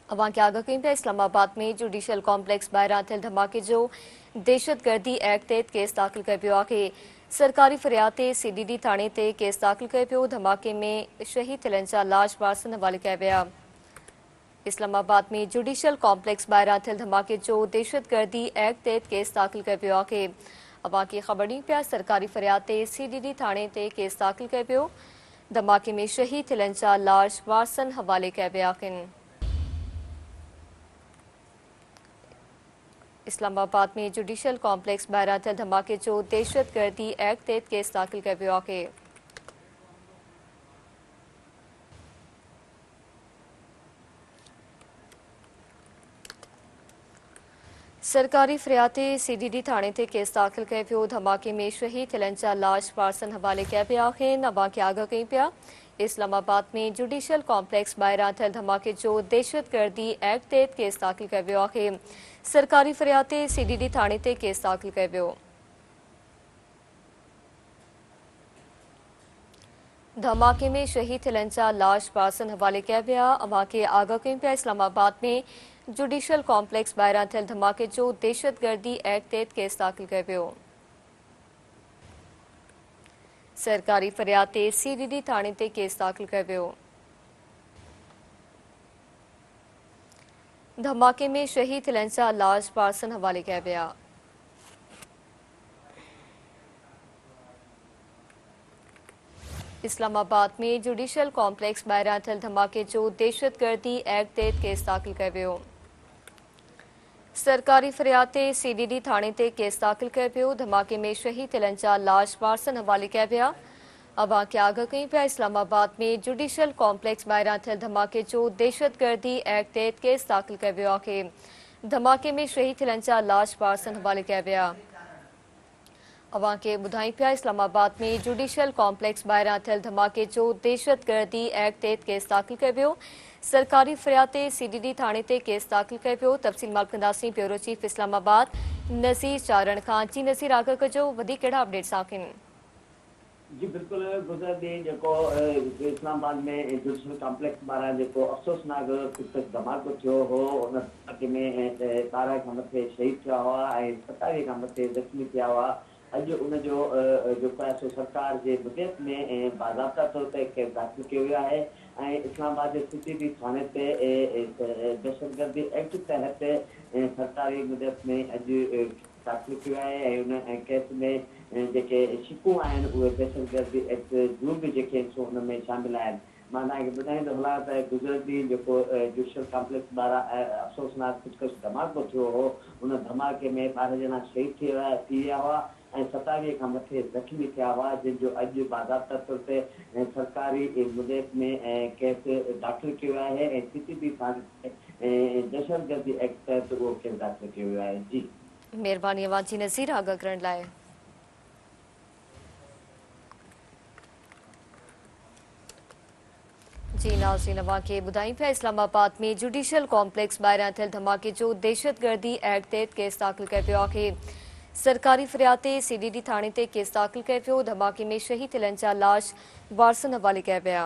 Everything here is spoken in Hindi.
अवां खे आगाह कयूं पिया। इस्लामाबाद में जुडिशियल कॉम्प्लेक्स ॿाहिरां थियल धमाके जो दहशतगर्दी एक्ट तहत केस दाख़िल कयो पियो आहे। सरकारी फरियाद ते CDD थाणे ते केस दाख़िल कयो पियो। धमाके में शहीद थियलनि जा लाश वारसनि हवाले कया विया। इस्लामाबाद में जुडिशियल कॉम्प्लेक्स ॿाहिरां थियल धमाके जो दहशतगर्दी एक्ट तहत केस दाख़िल कयो पियो आहे। अवां खे ख़बर ॾियूं पिया। सरकारी फरियाद ते CDD थाणे ते केस दाख़िल कयो पियो। धमाके में शहीद थियलनि जा लाश वारसनि हवाले कया विया आहिनि। इस्लामाबाद में जुडिशियल कॉम्प्लेक्स ॿाहिरां थियल धमाके जो दहशतगर्दी एक्ट तहत केस दाख़िल कयो पियो आहे। सरकारी फरियाद ते CDD थाणे ते केस दाख़िल कयो पियो। धमाके में शहीद थियलनि जा लाश वारसनि हवाले कया पिया आहिनि। अवां खे आगाह कयूं पिया। इस्लामाबाद में जुडिशियल कॉम्प्लेक्स ॿाहिरां थियल धमाके जो दहशतगर्दी एक्ट तहत केस दाख़िल कयो वियो आहे। सरकारी फरियाद ते CDD थाणे ते केस दाख़िल कयो वियो। धमाके में शहीद थियलनि जा लाश वारसनि हवाले कया विया। अवां खे आगाह कयूं पिया। इस्लामाबाद में जुडिशियल कॉम्प्लेक्स ॿाहिरां थियल धमाके जो दहशतगर्दी एक्ट तहत केस दाख़िल कयो वियो। सरकारी फरियाद ते CDD थाणे ते केस दाख़िल कयो वियो। धमाके में शहीद थियलनि जा लाश वारसनि हवाले कया विया। इस्लामाबाद में जुडिशियल कॉम्प्लेक्स ॿाहिरां थियल धमाके जो दहशतगर्दी एक्ट तहत केस दाख़िल कयो वियो। सरकारी फरियाद ते CDD थाणे ते केस दाख़िल कयो पियो। धमाके में शहीद थियलनि जा लाश वारसनि हवाले कया विया। अवां खे आगाह कयूं पिया। इस्लामाबाद में जुडिशियल कॉम्प्लेक्स ॿाहिरां थियल धमाके जो दहशतगर्दी एक्ट तहत केस दाख़िल कयो वियो आहे। धमाके में शहीद थियलनि जा लाश वारसनि हवाले कया विया। अवां खे ॿुधायूं पिया। इस्लामाबाद में जुडिशियल कॉम्प्लेक्स ॿाहिरां थियल धमाके जो दहशतगर्दी एक्ट तहत केस दाख़िल कयो वियो। सरकारी फरियाद ते CDD थाणे ते केस दाख़िल कयो पियो। तफ़सील मालूम कंदासीं ब्यूरो चीफ इस्लामाबाद नज़ीर चारण खां। जी नज़ीर, आगाह कजो वधीक कहिड़ा अपडेट्स आहिनि? जी बिल्कुल गुज़र ॾींहुं जेको इस्लामाबाद में जुडिशियल कॉम्प्लेक्स ॿाहिरां जेको अफ़सोसनाक धमाको थियो हो, उन धमाके में 12 खां मथे शहीद थिया हुआ ऐं 27 खां मथे ज़ख़्मी थिया हुआ। अॼु उनजो जेको आहे सो सरकार जे मुदत में बाज़ाब्ता तौर ते केस दाख़िल कयो वियो आहे ऐं इस्लामाबाद जे CDD थाणे ते दहशतगर्दी एक्ट तहत सरकारी मुदत में अॼु दाख़िल कयो आहे ऐं उन केस में जेके शिकूं आहिनि उहे दहशतगर्दी एक्ट जूं बि जेके आहिनि सो हुन में शामिल आहिनि। मां तव्हांखे ॿुधाईंदो हलां त गुज़र ॾींहुं जेको जुडिशियल कॉम्प्लेक्स ॿाहिरां अफ़सोसनाक ख़ुदकुश धमाको थियो हो, उन धमाके में 12 ॼणा शहीद थी विया हुआ ऐं 27 खां मथे ज़ख़्मी थिया हुआ, जंहिंजो अॼु बाज़ाब्ता तौर ते सरकारी मुदत में केस दाख़िल कयो वियो आहे ऐं CDD थाणे दहशतगर्दी एक्ट तहत उहो केस दाख़िल कयो वियो आहे। जी महिरबानी अवां जी नज़ीर आगाह करण लाइ। जी नाज़रीन, अवां खे ॿुधायूं पिया। इस्लामाबाद में जुडिशियल कॉम्प्लेक्स ॿाहिरां थियल धमाके जो दहशतगर्दी एक्ट तहत केस दाख़िल कयो पियो आहे। सरकारी फरियाद ते CDD थाणे ते केस दाख़िल कयो पियो। धमाके में शहीद थियलनि जा लाश वारसनि हवाले कया विया।